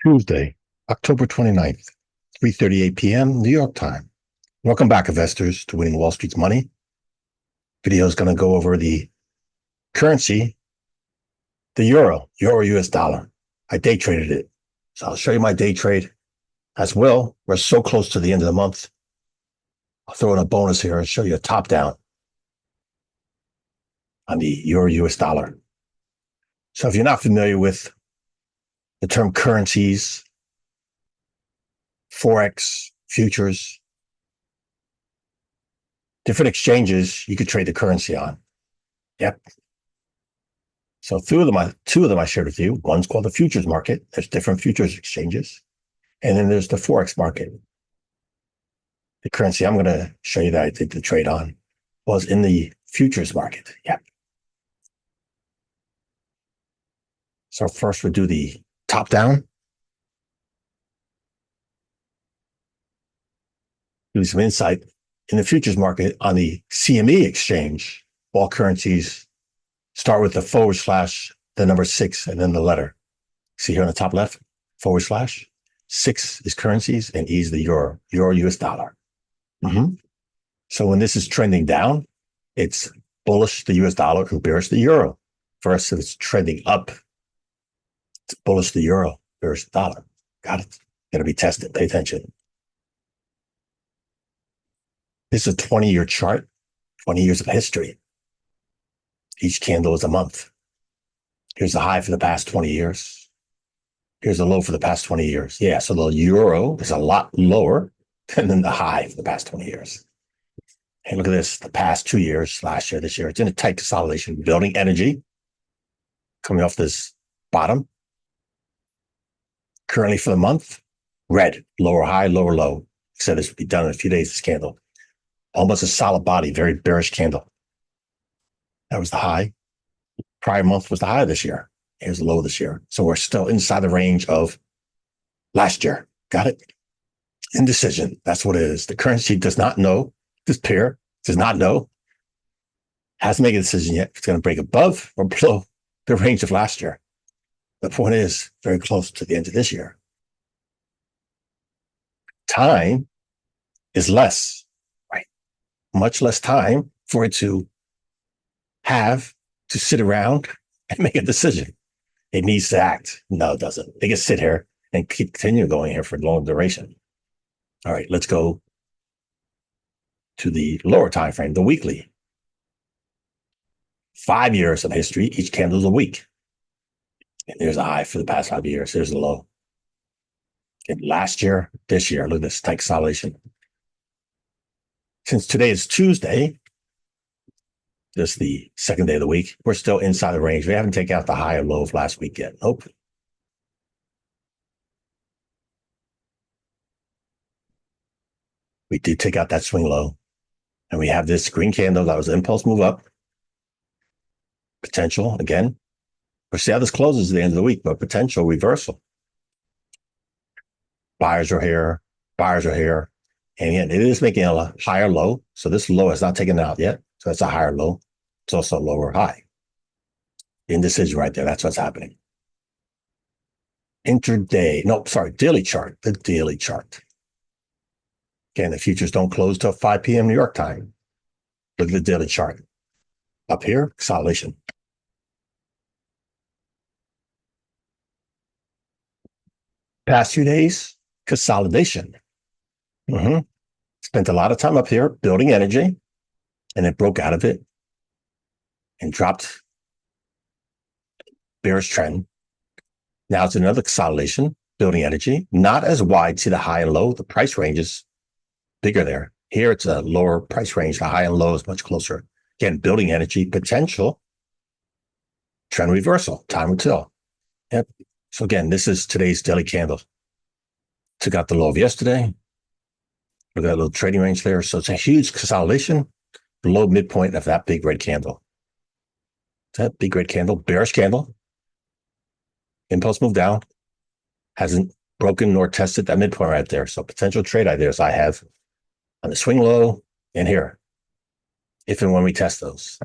Tuesday, October 29th, 3:38 p.m. New York time. Welcome back, investors, to Winning Wall Street's Money. Video is going to go over the currency, the euro US dollar. I day traded it. So I'll show you my day trade as well. We're so close to the end of the month. I'll throw in a bonus here and show you a top down on the euro US dollar. So if you're not familiar with the term currencies, Forex, futures, different exchanges you could trade the currency on. Yep. So two of them I shared with you. One's called the futures market. There's different futures exchanges. And then there's the Forex market. The currency I'm going to show you that I did the trade on was in the futures market. Yep. So first we'll do the top down. Do some insight in the futures market on the CME exchange. All currencies start with the /, the number 6, and then the letter. See here on the top left, /. 6 is currencies and E is the euro US dollar. So when this is trending down, it's bullish the US dollar and bearish the euro. First, if it's trending up, it's bullish the euro, bearish the dollar. Got it. Got to be tested. Pay attention. This is a 20-year chart, 20 years of history. Each candle is a month. Here's the high for the past 20 years. Here's the low for the past 20 years. Yeah, so the euro is a lot lower than the high for the past 20 years. And look at this, the past 2 years, last year, this year, it's in a tight consolidation, building energy, coming off this bottom. Currently for the month, red, lower high, lower low. I said this would be done in a few days, this candle. Almost a solid body, very bearish candle. That was the high. Prior month was the high this year. Here's the low this year. So we're still inside the range of last year. Got it? Indecision. That's what it is. The currency does not know. This pair does not know. Hasn't made a decision yet if it's going to break above or below the range of last year. The point is very close to the end of this year. Time is less, right? Much less time for it to have to sit around and make a decision. It needs to act. No, it doesn't. It can sit here and continue going here for a long duration. All right, let's go to the lower time frame, the weekly. 5 years of history, each candle is a week. And there's a high for the past 5 years. There's a low. And last year, this year, look at this tight consolidation. Since today is Tuesday, just the second day of the week, we're still inside the range. We haven't taken out the high or low of last week yet. Nope. We did take out that swing low. And we have this green candle that was an impulse move up. Potential, again. We'll see how this closes at the end of the week, but potential reversal. Buyers are here. Buyers are here. And yet it is making a higher low. So this low is not taken out yet. So that's a higher low. It's also a lower high. Indecision right there. That's what's happening. Daily chart. The daily chart. Again, the futures don't close till 5 p.m. New York time. Look at the daily chart. Up here, consolidation. Past few days, consolidation. Spent a lot of time up here building energy, and it broke out of it and dropped bearish trend. Now it's another consolidation, building energy, not as wide. See the high and low, the price range is bigger there. Here it's a lower price range. The high and low is much closer. Again, building energy, potential, trend reversal, time will tell. Yep. So again, this is today's daily candle. Took out the low of yesterday. Look at that little trading range there. So it's a huge consolidation below midpoint of that big red candle. That big red candle, bearish candle. Impulse move down. Hasn't broken nor tested that midpoint right there. So potential trade ideas I have on the swing low and here, if and when we test those.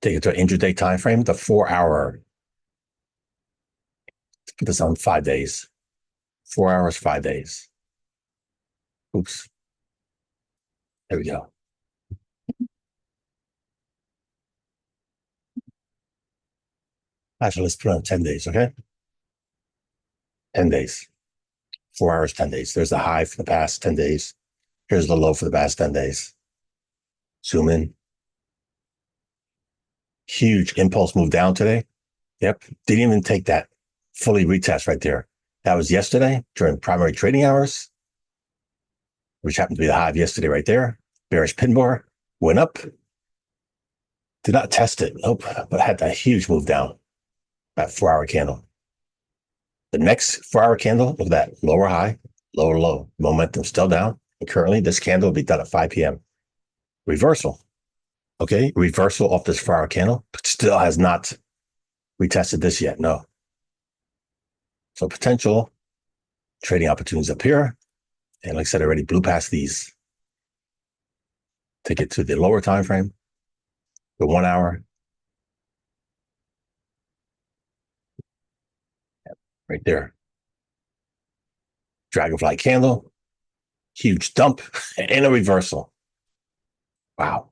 Take it to an intraday time frame, the 4 hour Put this on 5 days, 4 hours, 5 days. Oops. There we go. Actually, let's put it on 10 days, okay? 10 days, 4 hours, 10 days. There's the high for the past 10 days. Here's the low for the past 10 days. Zoom in. Huge impulse move down today. Yep. Didn't even take that fully retest right there. That was yesterday during primary trading hours, which happened to be the high of yesterday right there. Bearish pin bar went up. Did not test it. Nope. But had that huge move down. That 4-hour candle. The next 4-hour candle, look at that. Lower high, lower low. Momentum still down. And currently, this candle will be done at 5 p.m. Reversal. Okay. Reversal off this 4-hour candle, but still has not retested this yet. No. So potential trading opportunities up here. And like I said, I already blew past these. Take it to the lower time frame, the 1 hour. Right there. Dragonfly candle, huge dump, and a reversal. Wow.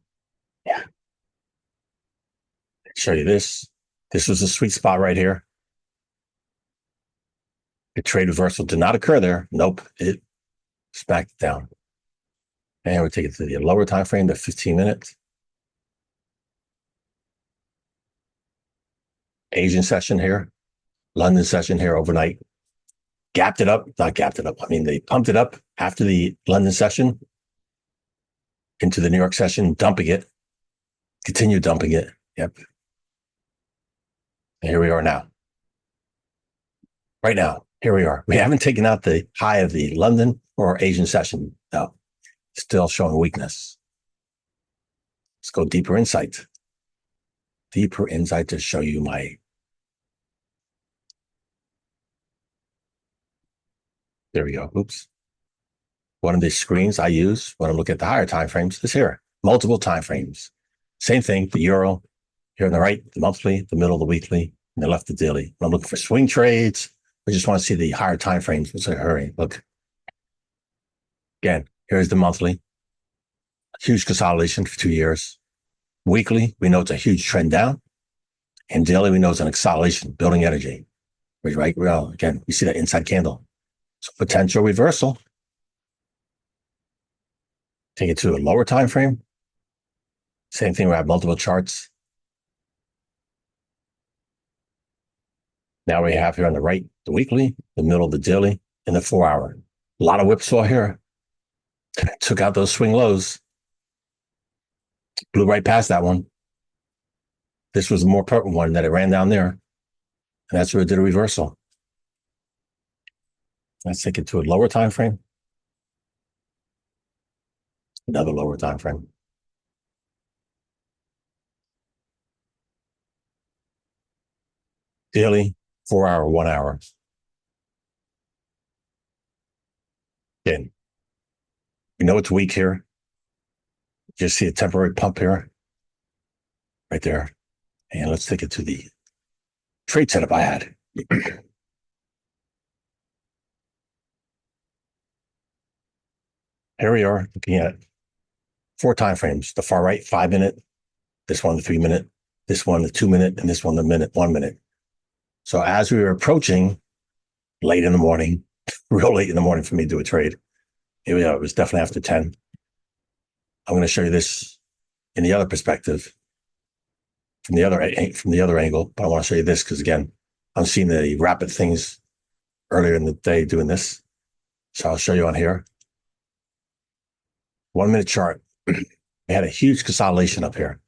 Yeah. Show you this. This was a sweet spot right here. The trade reversal did not occur there. Nope. It smacked it down. And we take it to the lower time frame, the 15 minutes. Asian session here. London session here overnight. Gapped it up. Not gapped it up. I mean, they pumped it up after the London session into the New York session, dumping it. Continue dumping it. Yep. And here we are now. Right now, here we are. We haven't taken out the high of the London or Asian session. No, still showing weakness. Let's go deeper insight. Deeper insight to show you my. There we go. Oops. One of the screens I use when I'm looking at the higher time frames is here. Multiple time frames. Same thing, the euro. Here on the right, the monthly, the middle, the weekly, and the left, the daily. When I'm looking for swing trades, I just want to see the higher time frames. What's a hurry? Look. Again, here's the monthly. Huge consolidation for 2 years. Weekly, we know it's a huge trend down. And daily, we know it's an acceleration, building energy. Right? Well, again, we see that inside candle. So potential reversal. Take it to a lower time frame. Same thing, we have multiple charts. Now we have here on the right, the weekly, the middle, the daily, and the 4-hour. A lot of whipsaw here. Took out those swing lows. Blew right past that one. This was a more potent one that it ran down there. And that's where it did a reversal. Let's take it to a lower time frame. Another lower time frame. Daily, 4-hour, 1 hour. Again, we know it's weak here. Just see a temporary pump here. Right there. And let's take it to the trade setup I had. Here we are looking at 4 time frames. The far right, 5 minute. This one, the 3 minute. This one, the 2 minute. And this one, the 1 minute. So as we were approaching late in the morning, real late in the morning for me to do a trade, here we go. It was definitely after 10. I'm going to show you this in the other perspective, from the other angle. But I want to show you this because, again, I'm seeing the rapid things earlier in the day doing this. So I'll show you on here. 1 minute chart. We had a huge consolidation up here.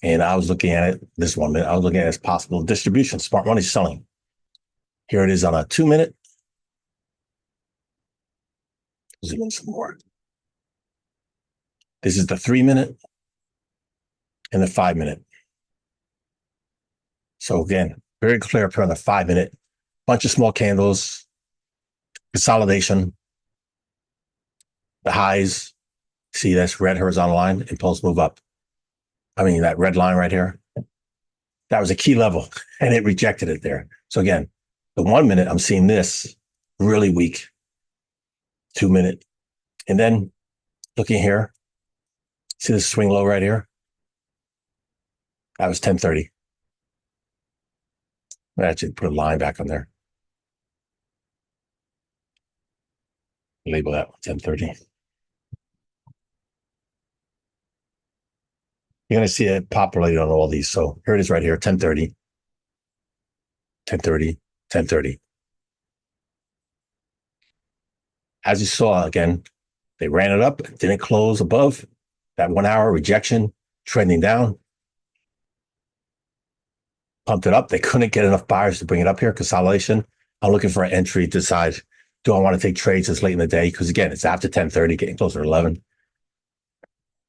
And I was looking at it, this 1 minute, I was looking at it as possible distribution. Smart money selling. Here it is on a 2 minute. Zoom in some more. This is the 3 minute and the 5 minute. So again, very clear up here on the 5 minute. Bunch of small candles, consolidation. The highs, see this red horizontal line, impulse move up. I mean, that red line right here, that was a key level and it rejected it there. So again, The 1 minute, I'm seeing this really weak. 2 minute. And then looking here, see this swing low right here? That was 10:30. I actually put a line back on there. Label that 10:30. You're going to see it populated on all these. So here it is right here, 10:30, 10:30, 10:30. As you saw, again, they ran it up, didn't close above that 1 hour rejection, trending down, pumped it up. They couldn't get enough buyers to bring it up here. Consolidation. I'm looking for an entry to decide, do I want to take trades this late in the day? Because again, it's after 10:30, getting closer to 11.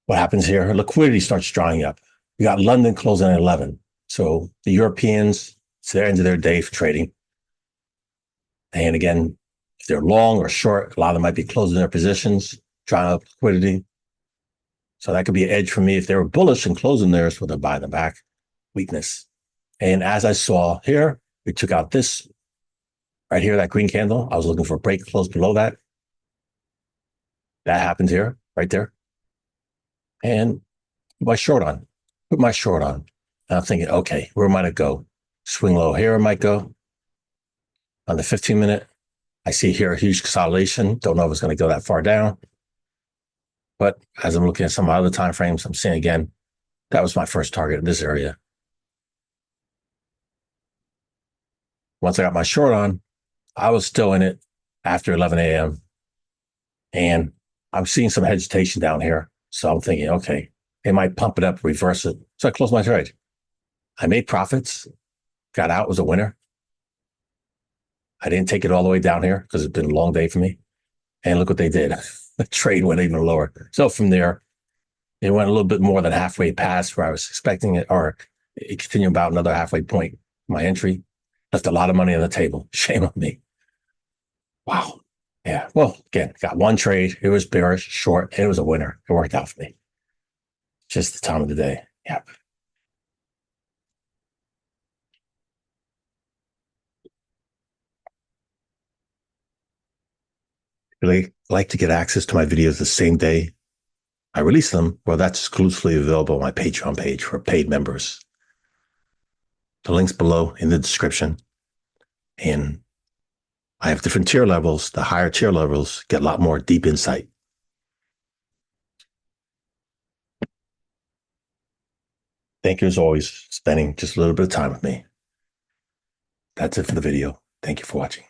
What happens here? Liquidity starts drying up. We got London closing at 11. So the Europeans, it's their end of their day for trading. And again, if they're long or short, a lot of them might be closing their positions, drying up liquidity. So that could be an edge for me. If they were bullish and closing theirs, well, they'll buy them back. Weakness. And as I saw here, we took out this right here, that green candle. I was looking for a break close below that. That happened here, right there. And put my short on. And I'm thinking, okay, where might it go? Swing low here, it might go. On the 15-minute, I see here a huge consolidation. Don't know if it's going to go that far down. But as I'm looking at some other time frames, I'm seeing again, that was my first target in this area. Once I got my short on, I was still in it after 11 a.m. And I'm seeing some hesitation down here. So I'm thinking, okay, they might pump it up, reverse it. So I closed my trade. I made profits, got out, was a winner. I didn't take it all the way down here because it's been a long day for me. And look what they did. The trade went even lower. So from there, it went a little bit more than halfway past where I was expecting it, or it continued about another halfway point. My entry left a lot of money on the table. Shame on me. Wow. Yeah. Well, again, got one trade. It was bearish, short, and it was a winner. It worked out for me. Just the time of the day. Yep. Really like to get access to my videos the same day I release them. Well, that's exclusively available on my Patreon page for paid members. The link's below in the description. And I have different tier levels. The higher tier levels get a lot more deep insight. Thank you, as always, for spending just a little bit of time with me. That's it for the video. Thank you for watching.